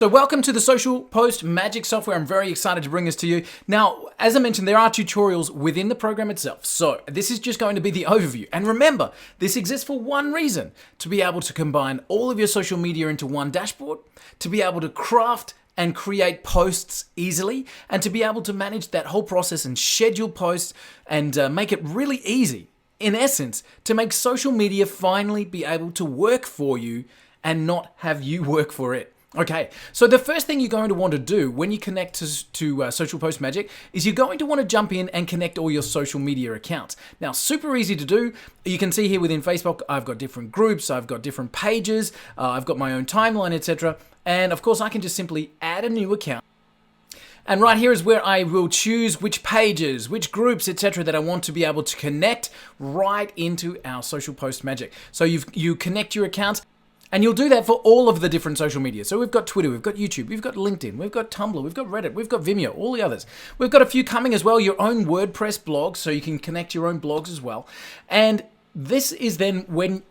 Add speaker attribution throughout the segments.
Speaker 1: So welcome to the Social Post Magic software. I'm very excited to bring this to you. Now, as I mentioned, there are tutorials within the program itself. So this is just going to be the overview. And remember, this exists for one reason: to be able to combine all of your social media into one dashboard, to be able to craft and create posts easily, and to be able to manage that whole process and schedule posts and make it really easy. In essence, to make social media finally be able to work for you and not have you work for it. Okay, so the first thing you're going to want to do when you connect to Social Post Magic is you're going to want to jump in and connect all your social media accounts. Now, super easy to do. You can see here within Facebook, I've got different groups, I've got different pages, I've got my own timeline, etc. And of course, I can just simply add a new account. And right here is where I will choose which pages, which groups, etc. that I want to be able to connect right into our Social Post Magic. So you connect your accounts. And you'll do that for all of the different social media. So we've got Twitter, we've got YouTube, we've got LinkedIn, we've got Tumblr, we've got Reddit, we've got Vimeo, all the others. We've got a few coming as well, your own WordPress blog, so you can connect your own blogs as well. And this is then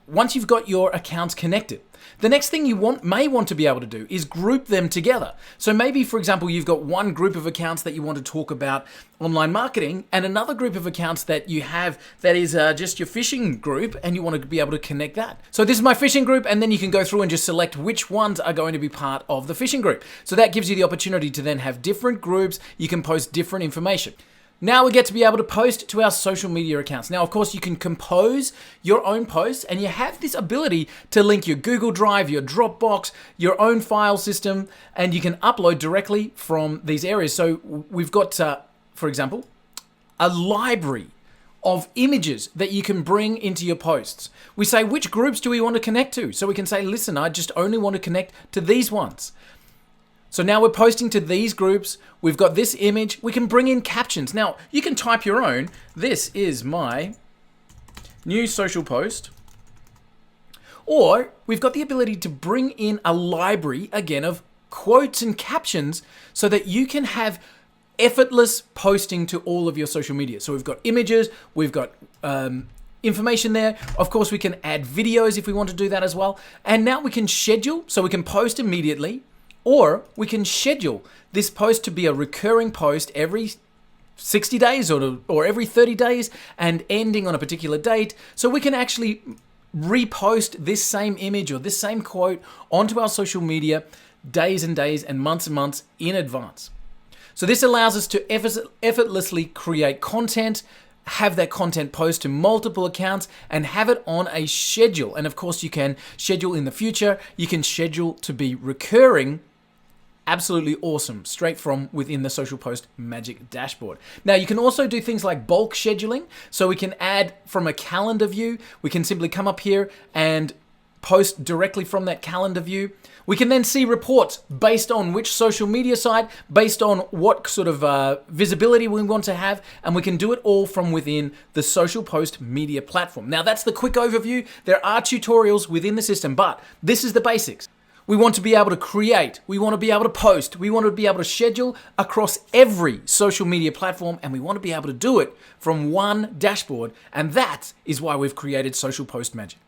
Speaker 1: once you've got your accounts connected, the next thing you may want to be able to do is group them together. So maybe, for example, you've got one group of accounts that you want to talk about online marketing and another group of accounts that you have that is just your fishing group, and you want to be able to connect that. So this is my fishing group, and then you can go through and just select which ones are going to be part of the fishing group. So that gives you the opportunity to then have different groups. You can post different information. Now we get to be able to post to our social media accounts. Now, of course, you can compose your own posts, and you have this ability to link your Google Drive, your Dropbox, your own file system, and you can upload directly from these areas. So we've got, for example, a library of images that you can bring into your posts. We say, which groups do we want to connect to? So we can say, listen, I just only want to connect to these ones. So now we're posting to these groups. We've got this image. We can bring in captions. Now, you can type your own. This is my new social post. Or we've got the ability to bring in a library, again, of quotes and captions so that you can have effortless posting to all of your social media. So we've got images, we've got information there. Of course, we can add videos if we want to do that as well. And now we can schedule, so we can post immediately. Or we can schedule this post to be a recurring post every 60 days or every 30 days and ending on a particular date. So we can actually repost this same image or this same quote onto our social media days and days and months in advance. So this allows us to effortlessly create content, have that content post to multiple accounts, and have it on a schedule. And of course, you can schedule in the future. You can schedule to be recurring. Absolutely awesome, straight from within the Social Post Magic dashboard. Now, you can also do things like bulk scheduling. So we can add from a calendar view. We can simply come up here and post directly from that calendar view. We can then see reports based on which social media site, based on what sort of visibility we want to have, and we can do it all from within the Social Post Media platform. Now, that's the quick overview. There are tutorials within the system, but this is the basics. We want to be able to create, we want to be able to post, we want to be able to schedule across every social media platform, and we want to be able to do it from one dashboard, and that is why we've created Social Post Magic.